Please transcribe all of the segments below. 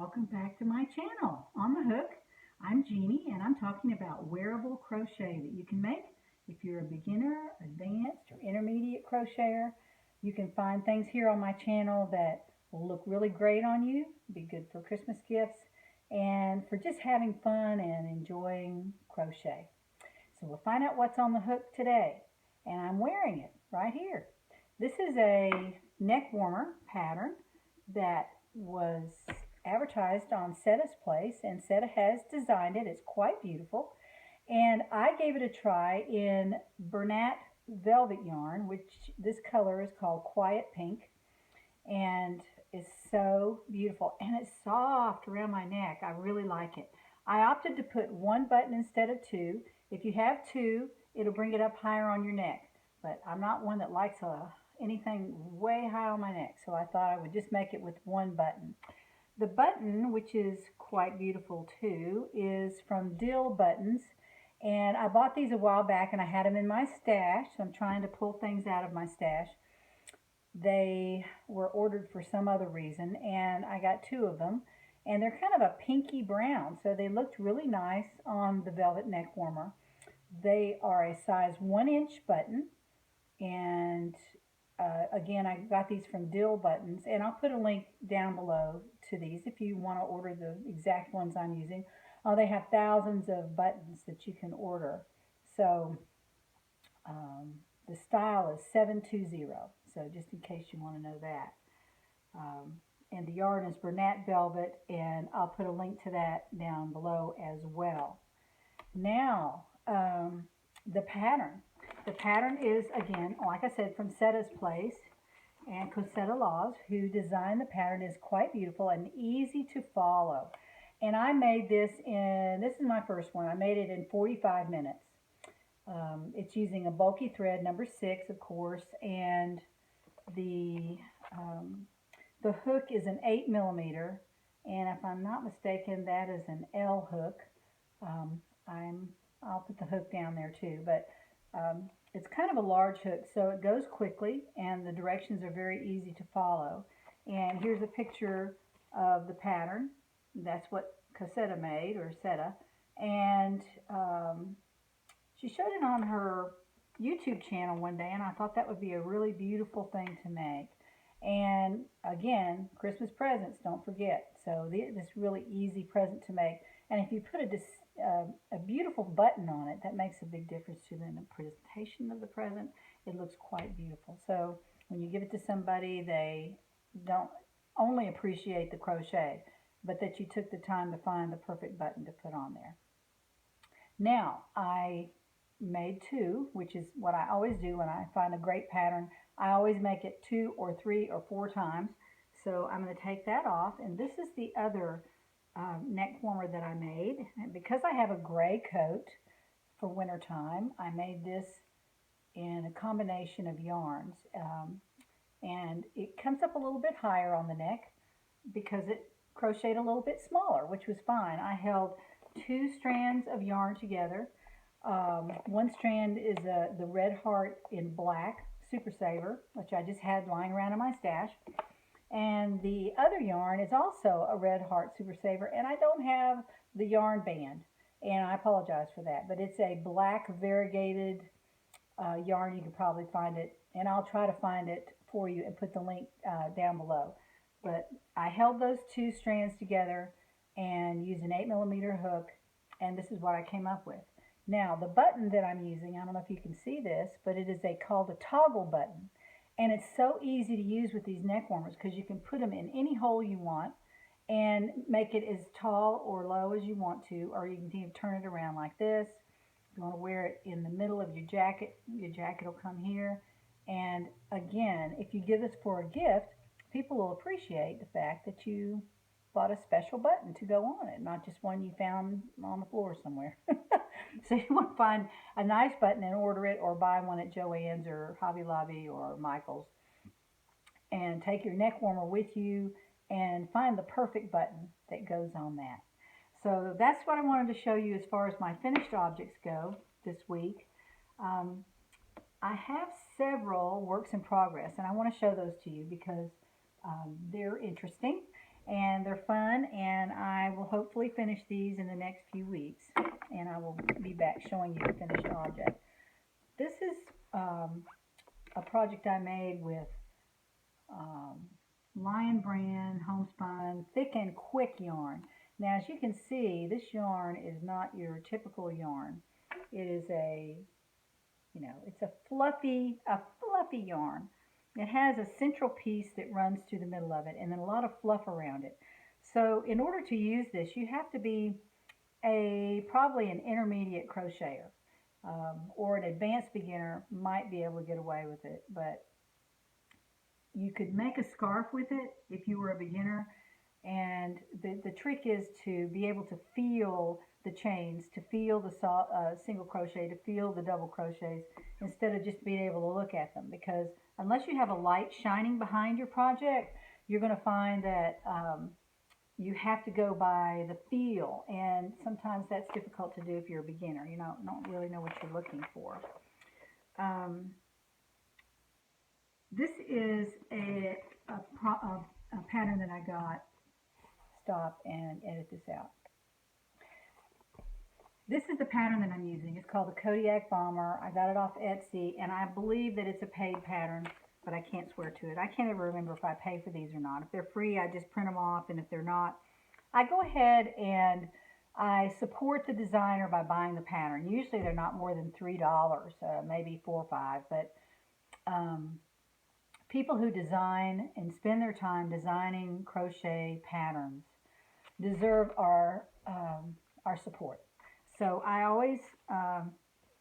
welcome back to my channel. On the Hook, I'm Jeannie and I'm talking about wearable crochet that you can make. If you're a beginner, advanced, or intermediate crocheter, you can find things here on my channel that will look really great on you, be good for Christmas gifts, and for just having fun and enjoying crochet. So we'll find out what's on the hook today, and I'm wearing it right here. This is a neck warmer pattern that was advertised on Setta's place, and Setta has designed it. It's quite beautiful, and I gave it a try in Bernat Velvet yarn, which this color is called Quiet Pink, and it's so beautiful, and it's soft around my neck. I really like it. I opted to put one button instead of two. If you have two, it'll bring it up higher on your neck, but I'm not one that likes anything way high on my neck, so I thought I would just make it with one button. The button, which is quite beautiful too, is from Dill Buttons, and I bought these a while back and I had them in my stash, so I'm trying to pull things out of my stash. They were ordered for some other reason, and I got two of them, and they're kind of a pinky brown, so they looked really nice on the velvet neck warmer. They are a size 1-inch button, and again, I got these from Dill Buttons, and I'll put a link down below to these if you want to order the exact ones I'm using. They have thousands of buttons that you can order. So the style is 720, so just in case you want to know that. And the yarn is Bernat Velvet, and I'll put a link to that down below as well. Now, the pattern. The pattern is, again, like I said, from Setta's place, and Setta Laws, who designed the pattern, is quite beautiful and easy to follow. And I made this this is my first one, I made it in 45 minutes. It's using a bulky thread, number 6, of course, and the hook is an 8mm, and if I'm not mistaken, that is an L hook. I'll put the hook down there too, but it's kind of a large hook, so it goes quickly, and the directions are very easy to follow. And here's a picture of the pattern. That's what Setta made, or Setta, and she showed it on her YouTube channel one day, and I thought that would be a really beautiful thing to make. And again, Christmas presents, don't forget. So this really easy present to make. And if you put a beautiful button on it, that makes a big difference to the presentation of the present. It looks quite beautiful. So when you give it to somebody, they don't only appreciate the crochet, but that you took the time to find the perfect button to put on there. Now, I made two, which is what I always do when I find a great pattern. I always make it 2 or 3 or 4 times. So I'm going to take that off, and this is the other neck warmer that I made. And because I have a gray coat for winter time, I made this in a combination of yarns, and it comes up a little bit higher on the neck because it crocheted a little bit smaller, which was fine. I held 2 strands of yarn together. One strand is the Red Heart in black Super Saver, which I just had lying around in my stash. And the other yarn is also a Red Heart Super Saver, and I don't have the yarn band, and I apologize for that, but it's a black variegated yarn. You can probably find it, and I'll try to find it for you and put the link down below. But I held those 2 strands together and used an 8mm hook, and this is what I came up with. Now, the button that I'm using, I don't know if you can see this, but it is called a toggle button. And it's so easy to use with these neck warmers because you can put them in any hole you want and make it as tall or low as you want to, or you can turn it around like this. If you want to wear it in the middle of your jacket will come here. And again, if you give this for a gift, people will appreciate the fact that you bought a special button to go on it, not just one you found on the floor somewhere. So you want to find a nice button and order it, or buy one at Joann's or Hobby Lobby or Michael's, and take your neck warmer with you and find the perfect button that goes on that. So that's what I wanted to show you as far as my finished objects go this week. I have several works in progress, and I want to show those to you because they're interesting. and they're fun, and I will hopefully finish these in the next few weeks, and I will be back showing you the finished object. This is a project I made with um, Lion Brand homespun thick and quick yarn. Now, as you can see, this yarn is not your typical yarn. It is it's a fluffy yarn. It has a central piece that runs through the middle of it, and then a lot of fluff around it. So in order to use this, you have to be probably an intermediate crocheter, or an advanced beginner might be able to get away with it, but you could make a scarf with it if you were a beginner. And the trick is to be able to feel the chains, to feel the single crochet, to feel the double crochets, instead of just being able to look at them. Because unless you have a light shining behind your project, you're going to find that you have to go by the feel. And sometimes that's difficult to do if you're a beginner. You don't really know what you're looking for. This is a pattern that I got. Stop and edit this out. This is the pattern that I'm using. It's called the Kodiak Bomber. I got it off Etsy, and I believe that it's a paid pattern, but I can't swear to it. I can't ever remember if I pay for these or not. If they're free, I just print them off, and if they're not, I go ahead and I support the designer by buying the pattern. Usually they're not more than $3, maybe $4 or $5, but people who design and spend their time designing crochet patterns deserve our support. So I always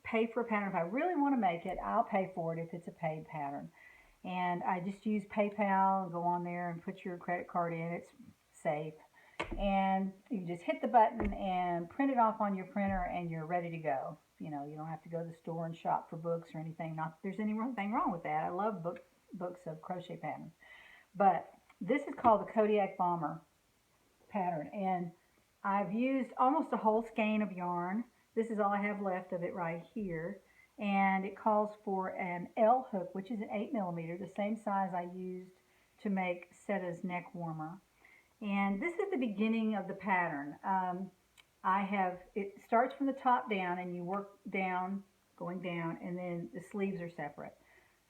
pay for a pattern. If I really want to make it, I'll pay for it if it's a paid pattern. And I just use PayPal and go on there and put your credit card in. It's safe. And you just hit the button and print it off on your printer, and you're ready to go. You don't have to go to the store and shop for books or anything. Not that there's anything wrong with that. I love books of crochet patterns. But this is called the Kodiak Bomber pattern, and I've used almost a whole skein of yarn. This is all I have left of it right here, and it calls for an L hook, which is an 8mm, the same size I used to make Setta's neck warmer. And this is the beginning of the pattern. It starts from the top down, and you work down, going down, and then the sleeves are separate.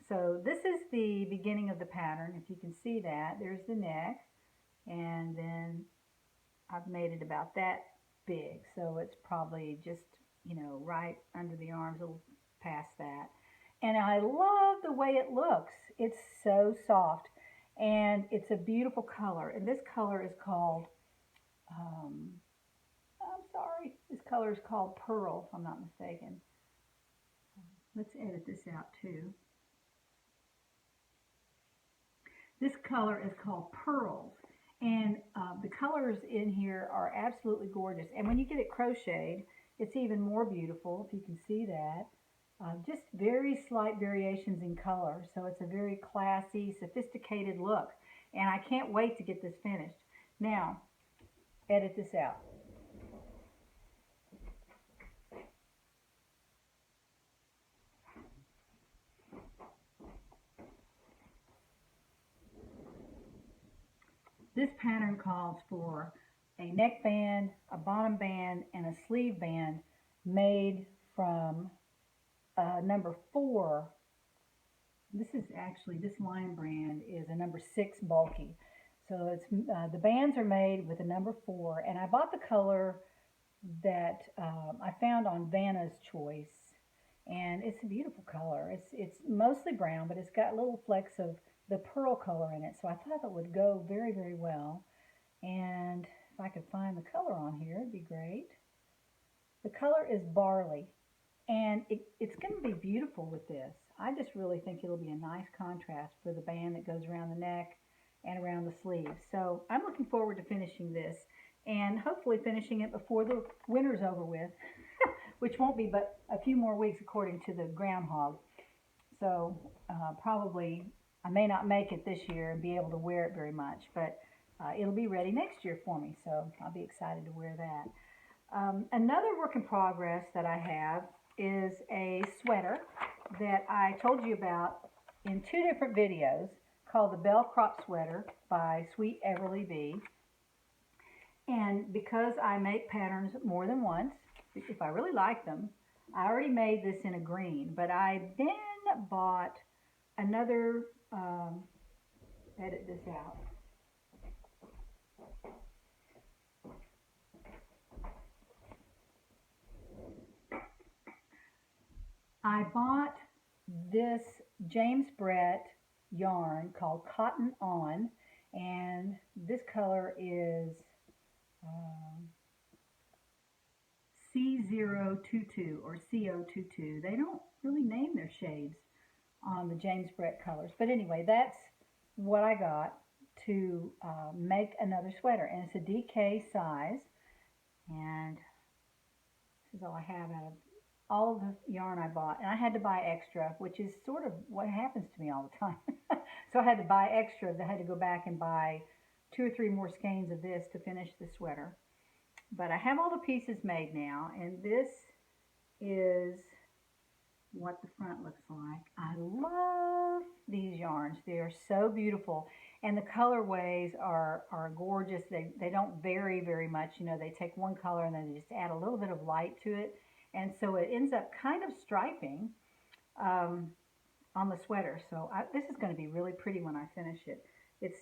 So this is the beginning of the pattern. If you can see that, there's the neck, and then I've made it about that big, so it's probably just, right under the arms, a little past that. And I love the way it looks. It's so soft, and it's a beautiful color. And this color is called, this color is called Pearl, if I'm not mistaken. Let's edit this out too. This color is called Pearls. And the colors in here are absolutely gorgeous. And when you get it crocheted, it's even more beautiful, if you can see that. Just very slight variations in color. So it's a very classy, sophisticated look. And I can't wait to get this finished. Now, edit this out. This pattern calls for a neck band, a bottom band, and a sleeve band made from number 4. This Lion Brand is a number 6 bulky. So it's the bands are made with a number 4, and I bought the color that I found on Vanna's Choice, and it's a beautiful color. It's mostly brown, but it's got little flecks of the pearl color in it, so I thought that would go very, very well. And if I could find the color on here, it'd be great. The color is Barley, and it's going to be beautiful with this. I just really think it'll be a nice contrast for the band that goes around the neck and around the sleeves. So I'm looking forward to finishing this, and hopefully finishing it before the winter's over with, which won't be but a few more weeks according to the groundhog. So probably I may not make it this year and be able to wear it very much, but it'll be ready next year for me, so I'll be excited to wear that. Another work in progress that I have is a sweater that I told you about in 2 different videos. called the Bell Crop Sweater by Sweet Everly B. And because I make patterns more than once, if I really like them, I already made this in a green, but I then bought another, edit this out. I bought this James Brett yarn called Cotton On, and this color is C022 or CO22. They don't really name their shades on the James Brett colors, but anyway, that's what I got to make another sweater, and it's a DK size, and this is all I have out of all of the yarn I bought. And I had to buy extra, which is sort of what happens to me all the time. So I had to buy extras. I had to go back and buy 2 or 3 more skeins of this to finish the sweater. But I have all the pieces made now, and this is what the front looks like. I love these yarns. They are so beautiful, and the colorways are gorgeous. They don't vary very much. You know, they take one color and then they just add a little bit of light to it, and so it ends up kind of striping on the sweater. So this is going to be really pretty when I finish it. It's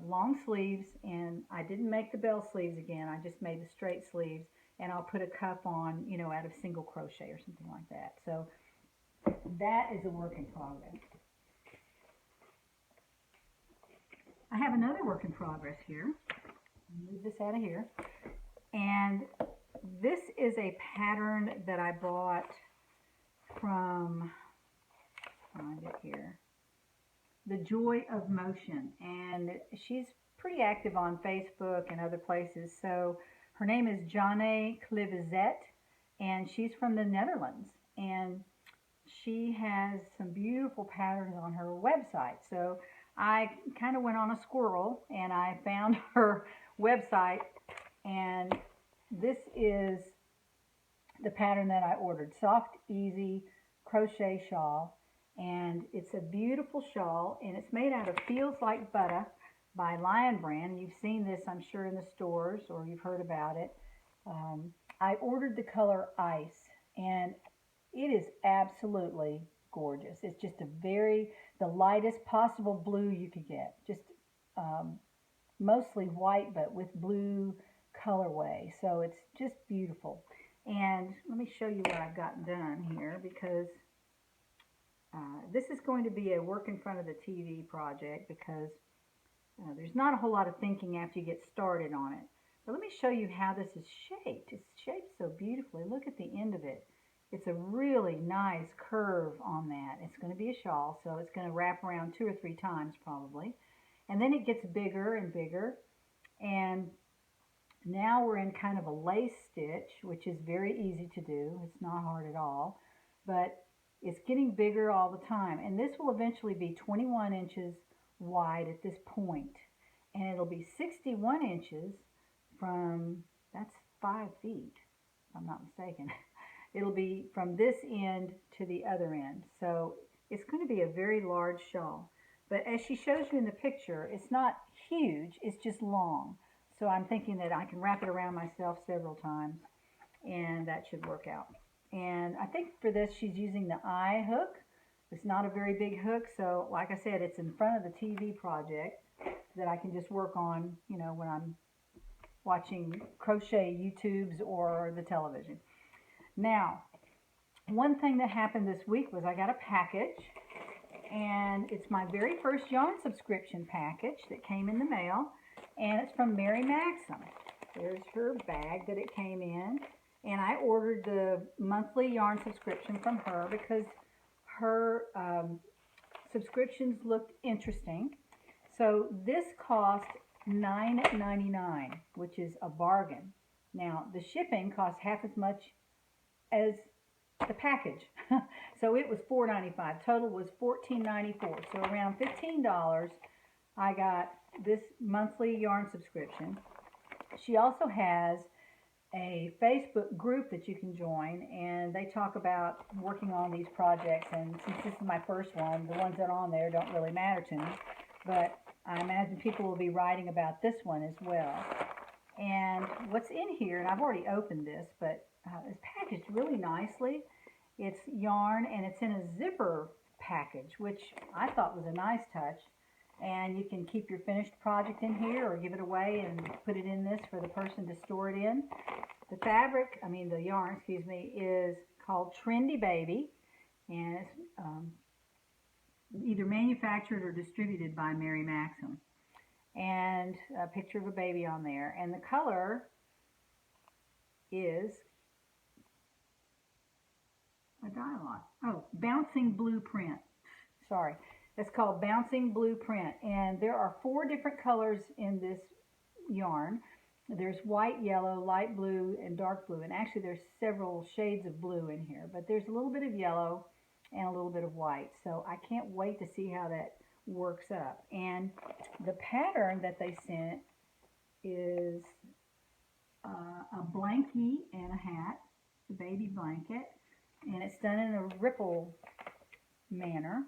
long sleeves, and I didn't make the bell sleeves again. I just made the straight sleeves, and I'll put a cuff on, you know, out of single crochet or something like that. So that is a work in progress. I have another work in progress here. Move this out of here. And this is a pattern that I bought from, find it here, The Joy of Motion. And she's pretty active on Facebook and other places. So her name is Jeanne, and she's from the Netherlands. And she has some beautiful patterns on her website. So I kind of went on a squirrel and I found her website, and this is the pattern that I ordered. Soft, easy crochet shawl, and it's a beautiful shawl, and it's made out of Feels Like Butter by Lion Brand. You've seen this, I'm sure, in the stores, or you've heard about it. I ordered the color Ice, and it is absolutely gorgeous. It's just the lightest possible blue you could get. Just mostly white, but with blue colorway. So it's just beautiful. And let me show you what I've gotten done here, because this is going to be a work in front of the TV project, because there's not a whole lot of thinking after you get started on it. But let me show you how this is shaped. It's shaped so beautifully. Look at the end of it. It's a really nice curve on that. It's going to be a shawl, so it's going to wrap around 2 or 3 times probably. And then it gets bigger and bigger. And now we're in kind of a lace stitch, which is very easy to do. It's not hard at all. But it's getting bigger all the time. And this will eventually be 21 inches wide at this point. And it'll be 61 inches from, that's 5 feet, if I'm not mistaken. It'll be from this end to the other end. So it's going to be a very large shawl. But as she shows you in the picture, it's not huge, it's just long. So I'm thinking that I can wrap it around myself several times, and that should work out. And I think for this she's using the eye hook. It's not a very big hook, so like I said, it's in front of the TV project that I can just work on, you know, when I'm watching crochet YouTubes or the television. Now, one thing that happened this week was I got a package, and it's my very first yarn subscription package that came in the mail, and it's from Mary Maxim. There's her bag that it came in, and I ordered the monthly yarn subscription from her because her subscriptions looked interesting. So this cost $9.99, which is a bargain. Now, the shipping costs half as much as the package. So it was $4.95. Total was $14.94. So around $15 I got this monthly yarn subscription. She also has a Facebook group that you can join, and they talk about working on these projects, and since this is my first one, the ones that are on there don't really matter to me. but I imagine people will be writing about this one as well. And what's in here, and I've already opened this, but it's packaged really nicely. It's yarn and it's in a zipper package, which I thought was a nice touch. And you can keep your finished project in here or give it away and put it in this for the person to store it in. The fabric, the yarn, excuse me, is called Trendy Baby, and it's either manufactured or distributed by Mary Maxim. And a picture of a baby on there. And the color is a dialogue. Oh, Bouncing Blueprint. Sorry. It's called Bouncing Blueprint. And there are 4 different colors in this yarn. There's white, yellow, light blue, and dark blue. And actually there's several shades of blue in here. But there's a little bit of yellow and a little bit of white. So I can't wait to see how that works up. And the pattern that they sent is a blankie and a hat, the baby blanket, and it's done in a ripple manner.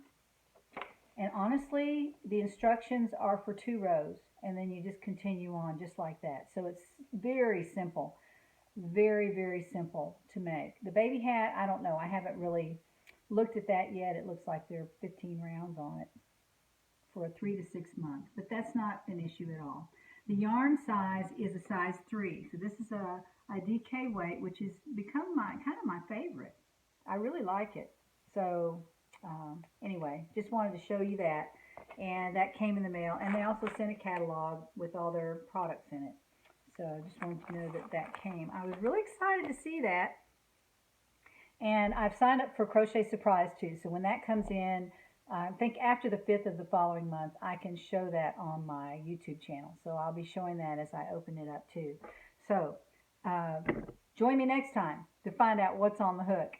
And honestly, the instructions are for 2 rows, and then you just continue on just like that. So it's very simple, very, very simple to make. The baby hat, I don't know, I haven't really looked at that yet. It looks like there are 15 rounds on it for a 3 to 6 month, but that's not an issue at all. The yarn size is a size 3, so this is a DK weight, which has become kind of my favorite. I really like it. So anyway, just wanted to show you that, and that came in the mail, and they also sent a catalog with all their products in it. So I just wanted to know that that came. I was really excited to see that, and I've signed up for Crochet Surprise too, so when that comes in, I think after the 5th of the following month, I can show that on my YouTube channel. So I'll be showing that as I open it up too. So join me next time to find out what's on the hook.